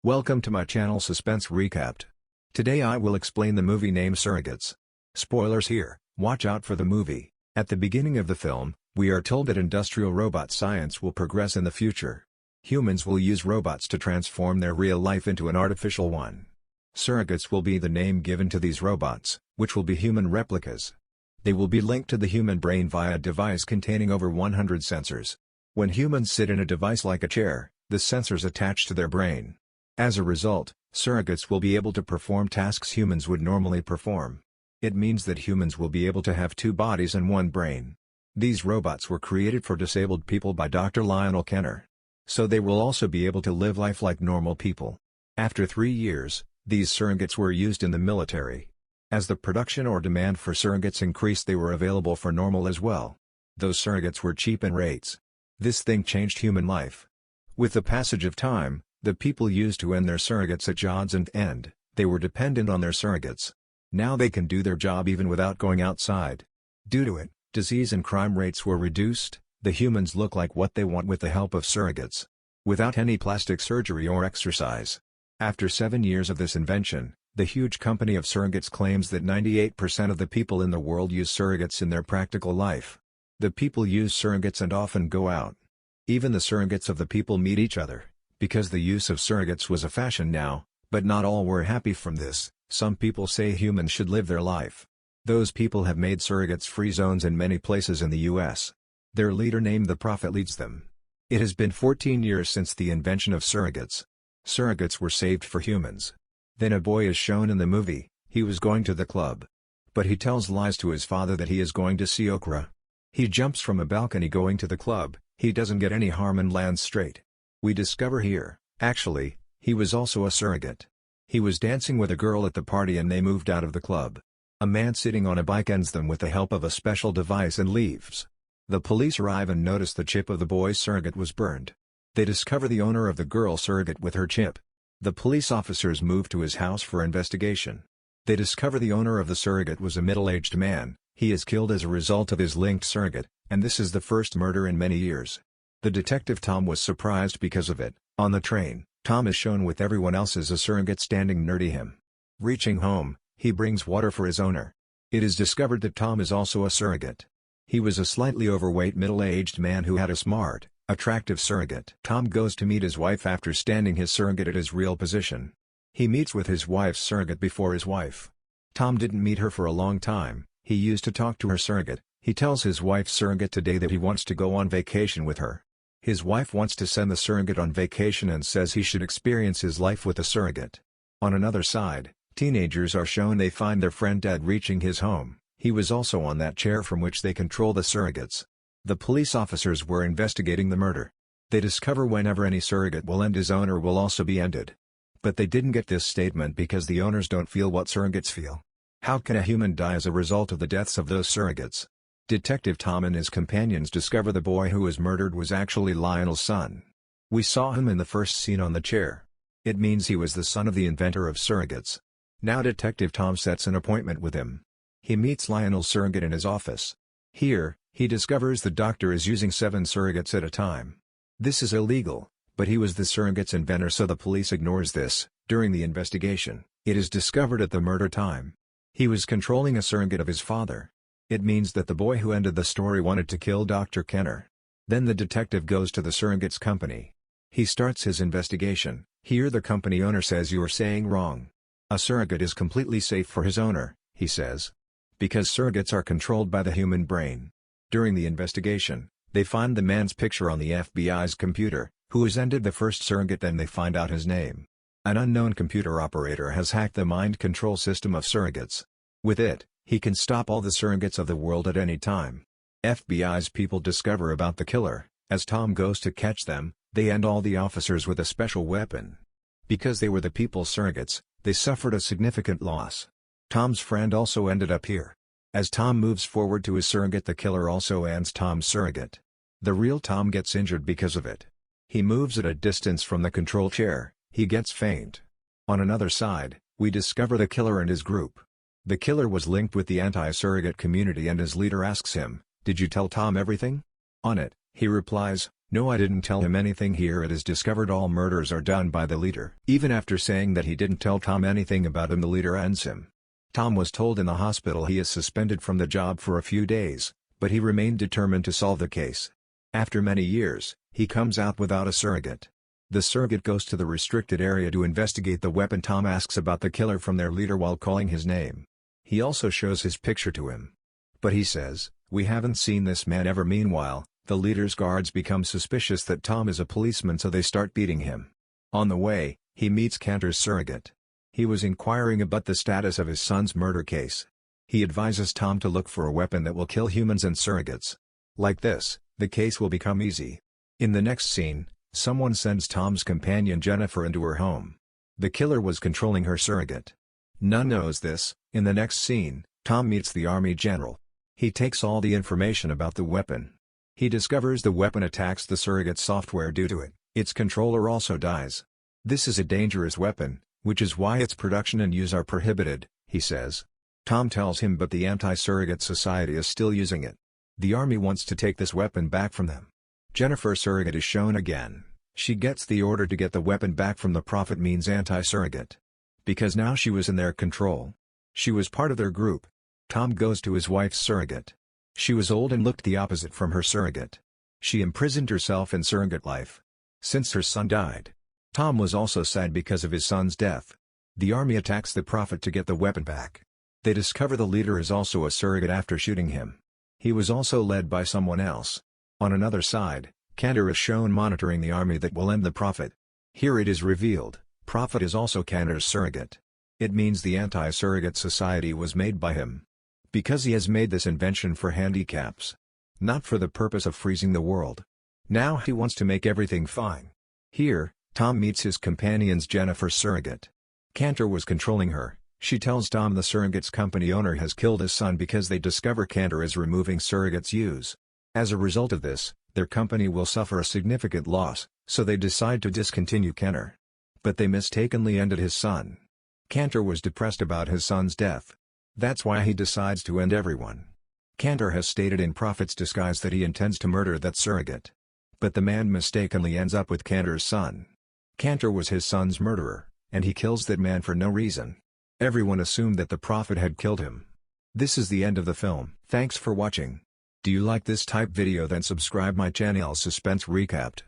Welcome to my channel Suspense Recapped. Today I will explain the movie named Surrogates. Spoilers here, watch out for the movie. At the beginning of the film, we are told that industrial robot science will progress in the future. Humans will use robots to transform their real life into an artificial one. Surrogates will be the name given to these robots, which will be human replicas. They will be linked to the human brain via a device containing over 100 sensors. When humans sit in a device like a chair, the sensors attach to their brain. As a result, surrogates will be able to perform tasks humans would normally perform. It means that humans will be able to have two bodies and one brain. These robots were created for disabled people by Dr. Lionel Kenner. So they will also be able to live life like normal people. After 3 years, these surrogates were used in the military. As the production or demand for surrogates increased, they were available for normal as well. Those surrogates were cheap in rates. This thing changed human life. With the passage of time, the people used to end their surrogates at odds and end, they were dependent on their surrogates. Now they can do their job even without going outside. Due to it, disease and crime rates were reduced, the humans look like what they want with the help of surrogates. Without any plastic surgery or exercise. After 7 years of this invention, the huge company of surrogates claims that 98% of the people in the world use surrogates in their practical life. The people use surrogates and often go out. Even the surrogates of the people meet each other. Because the use of surrogates was a fashion now, but not all were happy from this. Some people say humans should live their life. Those people have made surrogates-free zones in many places in the US. Their leader named the Prophet leads them. It has been 14 years since the invention of surrogates. Surrogates were saved for humans. Then a boy is shown in the movie. He was going to the club. But he tells lies to his father that he is going to see okra. He jumps from a balcony going to the club, he doesn't get any harm and lands straight. We discover here, actually, he was also a surrogate. He was dancing with a girl at the party and they moved out of the club. A man sitting on a bike ends them with the help of a special device and leaves. The police arrive and notice the chip of the boy's surrogate was burned. They discover the owner of the girl's surrogate with her chip. The police officers move to his house for investigation. They discover the owner of the surrogate was a middle-aged man. He is killed as a result of his linked surrogate, and this is the first murder in many years. The detective Tom was surprised because of it. On the train, Tom is shown with everyone else as a surrogate standing near to him. Reaching home, he brings water for his owner. It is discovered that Tom is also a surrogate. He was a slightly overweight middle-aged man who had a smart, attractive surrogate. Tom goes to meet his wife after standing his surrogate at his real position. He meets with his wife's surrogate before his wife. Tom didn't meet her for a long time. He used to talk to her surrogate. He tells his wife's surrogate today that he wants to go on vacation with her. His wife wants to send the surrogate on vacation and says he should experience his life with a surrogate. On another side, teenagers are shown they find their friend dead reaching his home. He was also on that chair from which they control the surrogates. The police officers were investigating the murder. They discover whenever any surrogate will end, his owner will also be ended. But they didn't get this statement because the owners don't feel what surrogates feel. How can a human die as a result of the deaths of those surrogates? Detective Tom and his companions discover the boy who was murdered was actually Lionel's son. We saw him in the first scene on the chair. It means he was the son of the inventor of surrogates. Now Detective Tom sets an appointment with him. He meets Lionel's surrogate in his office. Here, he discovers the doctor is using 7 surrogates at a time. This is illegal, but he was the surrogate's inventor, so the police ignores this. During the investigation, it is discovered at the murder time. He was controlling a surrogate of his father. It means that the boy who ended the story wanted to kill Dr. Kenner. Then the detective goes to the surrogate's company. He starts his investigation. Here the company owner says, "You are saying wrong. A surrogate is completely safe for his owner," he says. Because surrogates are controlled by the human brain. During the investigation, they find the man's picture on the FBI's computer, who has ended the first surrogate. Then they find out his name. An unknown computer operator has hacked the mind control system of surrogates. With it, he can stop all the surrogates of the world at any time. FBI's people discover about the killer. As Tom goes to catch them, they end all the officers with a special weapon. Because they were the people's surrogates, they suffered a significant loss. Tom's friend also ended up here. As Tom moves forward to his surrogate, the killer also ends Tom's surrogate. The real Tom gets injured because of it. He moves at a distance from the control chair, he gets faint. On another side, we discover the killer and his group. The killer was linked with the anti-surrogate community and his leader asks him, "Did you tell Tom everything?" On it, he replies, No, I didn't tell him anything. Here it is discovered all murders are done by the leader. Even after saying that he didn't tell Tom anything about him, the leader ends him. Tom was told in the hospital he is suspended from the job for a few days, but he remained determined to solve the case. After many years, he comes out without a surrogate. The surrogate goes to the restricted area to investigate the weapon. Tom asks about the killer from their leader while calling his name. He also shows his picture to him. But he says, "We haven't seen this man ever." Meanwhile, the leader's guards become suspicious that Tom is a policeman, so they start beating him. On the way, he meets Cantor's surrogate. He was inquiring about the status of his son's murder case. He advises Tom to look for a weapon that will kill humans and surrogates. Like this, the case will become easy. In the next scene, someone sends Tom's companion Jennifer into her home. The killer was controlling her surrogate. None knows this. In the next scene, Tom meets the army general. He takes all the information about the weapon. He discovers the weapon attacks the surrogate software. Due to it, its controller also dies. This is a dangerous weapon, which is why its production and use are prohibited, he says. Tom tells him, but the anti-surrogate society is still using it. The army wants to take this weapon back from them. Jennifer's surrogate is shown again. She gets the order to get the weapon back from the prophet, means anti-surrogate. Because now she was in their control. She was part of their group. Tom goes to his wife's surrogate. She was old and looked the opposite from her surrogate. She imprisoned herself in surrogate life. Since her son died. Tom was also sad because of his son's death. The army attacks the prophet to get the weapon back. They discover the leader is also a surrogate after shooting him. He was also led by someone else. On another side, Cantor is shown monitoring the army that will end the prophet. Here it is revealed, prophet is also Cantor's surrogate. It means the anti-surrogate society was made by him. Because he has made this invention for handicaps. Not for the purpose of freezing the world. Now he wants to make everything fine. Here, Tom meets his companion's Jennifer's surrogate. Cantor was controlling her. She tells Tom the surrogate's company owner has killed his son because they discover Cantor is removing surrogates' use. As a result of this, their company will suffer a significant loss, so they decide to discontinue Cantor. But they mistakenly ended his son. Cantor was depressed about his son's death. That's why he decides to end everyone. Cantor has stated in prophet's disguise that he intends to murder that surrogate. But the man mistakenly ends up with Cantor's son. Cantor was his son's murderer, and he kills that man for no reason. Everyone assumed that the prophet had killed him. This is the end of the film. Thanks for watching. Do you like this type video? Then subscribe my channel Suspense Recapped.